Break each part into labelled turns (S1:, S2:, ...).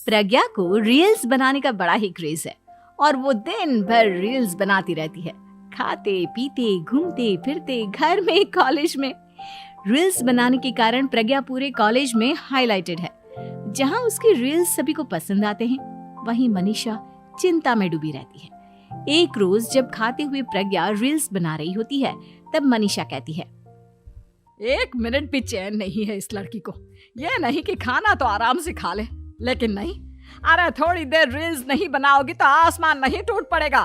S1: प्रज्ञा को रील्स बनाने का बड़ा ही क्रेज है और वो दिन भर रील्स बनाती रहती है। खाते पीते घूमते फिरते घर में कॉलेज में रील्स बनाने के कारण प्रज्ञा पूरे कॉलेज में हाईलाइटेड है। जहां उसकी रील्स सभी को पसंद आते हैं, वहीं मनीषा चिंता में डूबी रहती है। एक रोज जब खाते हुए प्रज्ञा रील्स बना रही होती है, तब मनीषा कहती है,
S2: 1 मिनट भी चैन नहीं है इस लड़की को। ये नहीं कि खाना तो आराम से खा ले, लेकिन नहीं, अरे थोड़ी देर रील्स नहीं बनाओगी तो आसमान नहीं टूट पड़ेगा।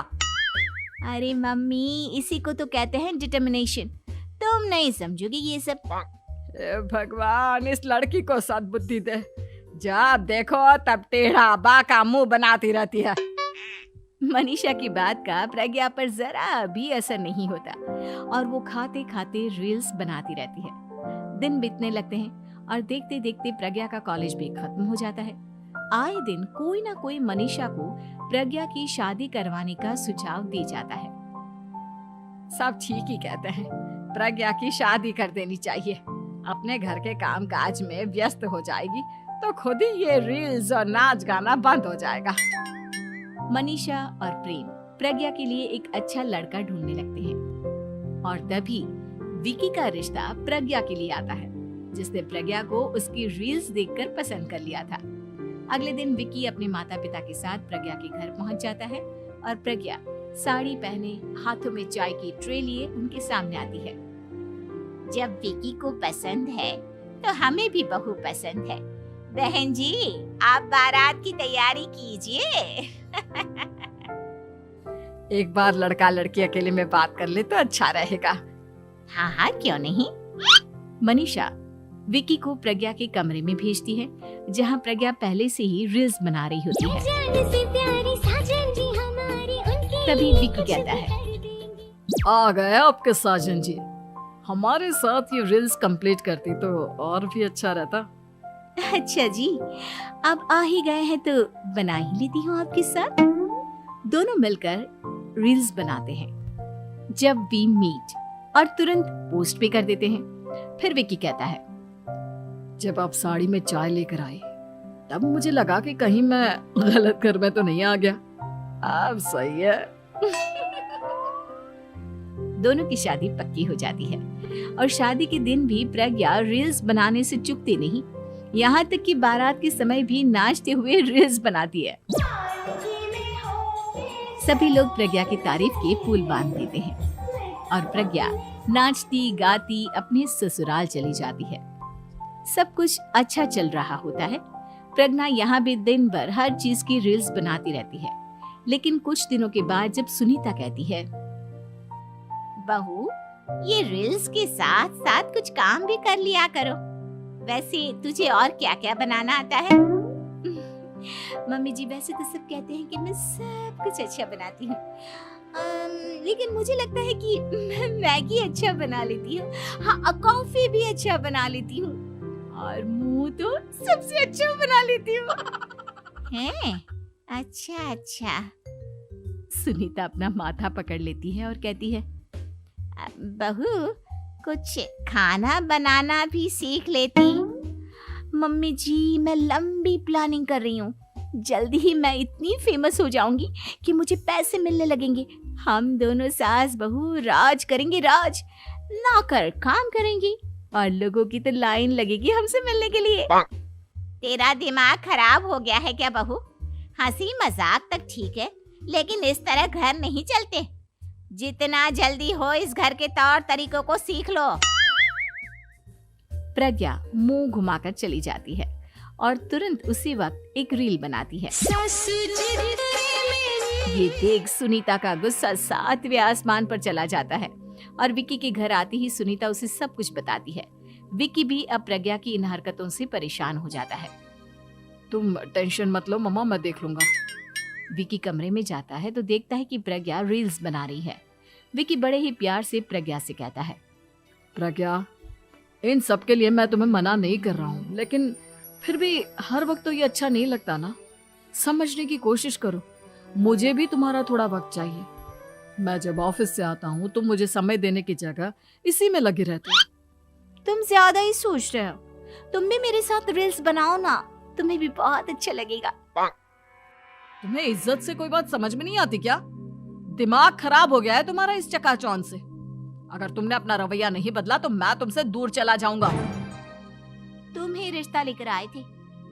S1: अरे मम्मी, इसी को तो कहते हैं डिटर्मिनेशन। तुम नहीं समझोगी ये सब।
S2: भगवान, इस लड़की को सद्बुद्धि दे। जब देखो तब टेढ़ा बाका मुंह बनाती रहती है।
S1: मनीषा की बात का प्रज्ञा पर जरा भी असर नहीं होता और वो खाते खाते रील्स बनाती रहती है। दिन बीतने लगते हैं और देखते देखते प्रज्ञा का कॉलेज भी खत्म हो जाता है। आए दिन कोई ना कोई मनीषा को प्रज्ञा की शादी करवाने का सुझाव दे जाता है।
S2: सब ठीक ही कहते हैं, प्रज्ञा की शादी कर देनी चाहिए। अपने घर के काम काज में व्यस्त हो जाएगी तो खुद ही ये रील्स और नाच गाना बंद हो जाएगा।
S1: मनीषा और प्रेम प्रज्ञा के लिए एक अच्छा लड़का ढूंढने लगते हैं और तभी विकी का रिश्ता प्रज्ञा के लिए आता है, जिसने प्रज्ञा को उसकी रील्स देखकर पसंद कर लिया था। अगले दिन विकी अपने माता पिता के साथ प्रज्ञा के घर पहुंच जाता है और प्रज्ञा साड़ी पहने हाथों में चाय की ट्रे लिए उनके सामने आती है।
S3: जब विकी को पसंद है तो हमें भी बहू पसंद है। बहन जी, आप बारात की तैयारी कीजिए।
S2: एक बार लड़का लड़की अकेले में बात कर ले तो अच्छा रहेगा।
S3: हाँ हाँ, क्यों नहीं।
S1: मनीषा विकी को प्रज्ञा के कमरे में भेजती है, जहां प्रज्ञा पहले से ही रील्स बना रही होती है। तभी विकी कहता है,
S2: आ गए आपके साजन जी। हमारे साथ ये रील्स कंप्लीट करती तो और भी अच्छा रहता।
S1: अच्छा जी, अब आ ही गए हैं तो बना ही लेती हूँ आपके साथ। दोनों मिलकर रील्स बनाते हैं। जब वी मीट और तुरंत पोस्ट भी कर देते हैं। फिर विकी कहता है,
S2: जब आप साड़ी में चाय लेकर आए तब मुझे लगा कि कहीं मैं गलत घर में तो नहीं आ गया। अब सही है।
S1: दोनों की शादी पक्की हो जाती है और शादी के दिन भी प्रज्ञा रील्स बनाने से चूकती नहीं। यहाँ तक कि बारात के समय भी नाचते हुए रील्स बनाती है। सभी लोग प्रज्ञा की तारीफ के पुल बांध देते हैं और प्रज्ञा नाचती गाती अपने ससुराल चली जाती है। सब कुछ अच्छा चल रहा होता है। प्रज्ञा यहाँ भी दिन भर हर चीज की रील्स बनाती रहती है। लेकिन कुछ दिनों के बाद जब सुनीता कहती है,
S3: बहू, ये रील्स के साथ साथ कुछ काम भी कर लिया करो। वैसे तुझे और क्या क्या बनाना आता है?
S1: मम्मी जी, वैसे तो सब कहते हैं कि मैं सब कुछ अच्छा बनाती हूँ, लेकिन मुझे लगता है कि मैं मैगी अच्छा बना लेती हूँ। हाँ, कॉफी भी अच्छा बना लेती हूँ और मुंह तो सबसे अच्छा बना लेती हूँ।
S3: हैं? अच्छा अच्छा।
S1: सुनीता अपना माथा पकड़ लेती है और कहती है,
S3: बहू, कुछ खाना बनाना भी सीख लेती।
S1: मम्मी जी, मैं लंबी प्लानिंग कर रही हूँ। जल्दी ही मैं इतनी फेमस हो जाऊंगी कि मुझे पैसे मिलने लगेंगे। हम दोनों सास बहू राज करेंगे, राज नौकर काम करेंगे और लोगों की तो लाइन लगेगी हमसे मिलने के लिए।
S3: तेरा दिमाग खराब हो गया है क्या बहू? हंसी मजाक तक ठीक है, लेकिन इस तरह घर नहीं चलते। जितना जल्दी हो इस घर के तौर तरीकों को सीख लो।
S1: प्रज्ञा मुंह घुमाकर चली जाती है और तुरंत उसी वक्त एक रील बनाती है। ये देख सुनीता का गुस्सा 7वें आसमान पर चला जाता है और विकी के घर आती ही सुनीता उसे सब कुछ बताती है। विकी भी अब प्रज्ञा की इन हरकतों से परेशान हो जाता है।
S2: तुम टेंशन मत लो मम्मा, मैं देख लूंगा।
S1: विकी कमरे में जाता है तो देखता है कि प्रज्ञा रील्स बना रही है। विकी बड़े ही प्यार से प्रज्ञा से कहता है,
S2: प्रज्ञा, इन सब के लिए मैं तुम्हें मना नहीं कर रहा हूँ, लेकिन फिर भी हर वक्त तो ये अच्छा नहीं लगता ना। समझने की कोशिश करो, मुझे भी तुम्हारा थोड़ा वक्त चाहिए। मैं जब ऑफिस से आता हूँ तो मुझे समय देने की जगह इसी में लगी रहती है।
S1: तुम ज्यादा ही सोच रहे हो। तुम भी मेरे साथ रील्स बनाओ ना। तुम्हें भी बहुत अच्छा लगेगा।
S2: तुम्हें इज्जत से कोई बात समझ में नहीं आती क्या? दिमाग खराब हो गया है तुम्हारा इस चकाचौंध से। अगर तुमने अपना रवैया नहीं बदला तो मैं तुमसे दूर चला जाऊंगा।
S3: तुम ही रिश्ता लेकर आए थे,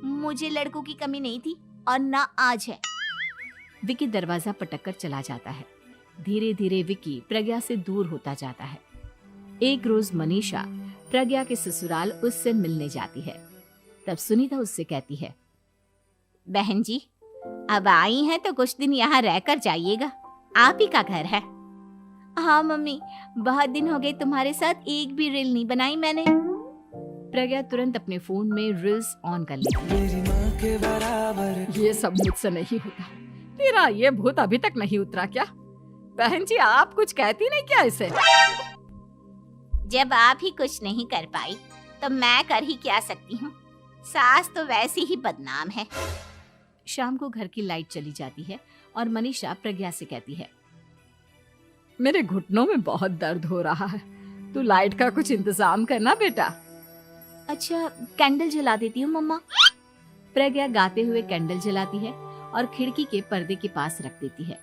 S3: मुझे लड़कों की कमी नहीं थी और ना आज है।
S1: विकी दरवाजा पटककर चला जाता है। धीरे धीरे विकी प्रज्ञा से दूर होता जाता है। एक रोज मनीषा प्रज्ञा के ससुराल उससे मिलने जाती है। तब सुनीता उससे कहती है,
S3: बहन जी, अब आई हैं तो कुछ दिन यहाँ रहकर जाइएगा, आप ही का घर है। हाँ मम्मी, बहुत दिन हो गए तुम्हारे साथ एक भी रील नहीं बनाई मैंने।
S1: प्रज्ञा तुरंत अपने फोन में रील्स ऑन कर लेती है।
S2: ये सब मुझसे नहीं होता। तेरा ये भूत अभी तक नहीं उतरा क्या? बहन जी, आप कुछ कहती नहीं क्या इसे?
S3: जब आप ही कुछ नहीं कर पाई तो मैं कर ही क्या सकती हूँ। सास तो वैसी ही बदनाम है।
S1: शाम को घर की लाइट चली जाती है और मनीषा प्रज्ञा से कहती है,
S2: मेरे घुटनों में बहुत दर्द हो रहा है, तू लाइट का कुछ इंतजाम करना बेटा।
S1: अच्छा, कैंडल जला देती हूँ मम्मा। प्रज्ञा गाते हुए कैंडल जलाती है और खिड़की के पर्दे के पास रख देती है।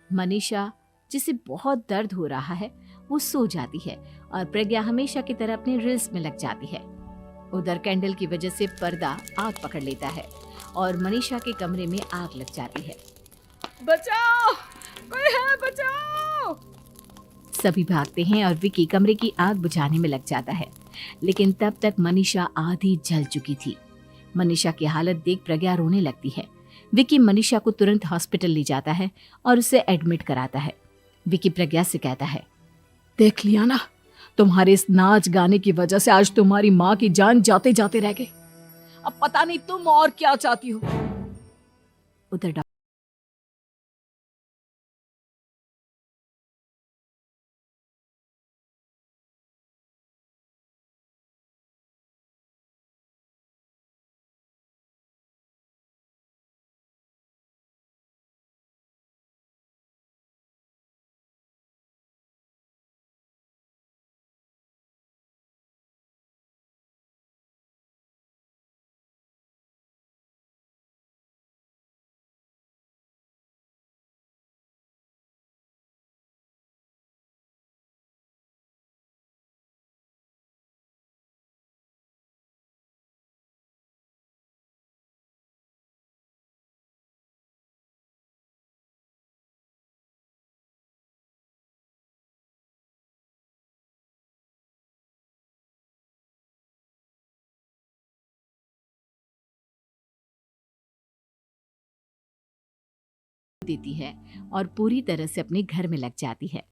S1: मनीषा, जिसे बहुत दर्द हो रहा है, वो सो जाती है और प्रज्ञा हमेशा की तरह अपने रील्स में लग जाती है। उधर कैंडल की वजह से पर्दा आग पकड़ लेता है और मनीषा के कमरे में आग लग जाती है।
S2: बचाओ, कोई है, बचाओ।
S1: सभी भागते हैं और विकी कमरे की आग बुझाने में लग जाता है, लेकिन तब तक मनीषा आधी जल चुकी थी। मनीषा की हालत देख प्रज्ञा रोने लगती है। विकी मनीषा को तुरंत हॉस्पिटल ले जाता है और उसे एडमिट कराता है। विकी प्रज्ञा से कहता है,
S2: देख लिया ना, तुम्हारे इस नाच गाने की वजह से आज तुम्हारी माँ की जान जाते जाते रह गई। अब पता नहीं तुम और क्या चाहती हो।
S1: उधर देती है और पूरी तरह से अपने घर में लग जाती है।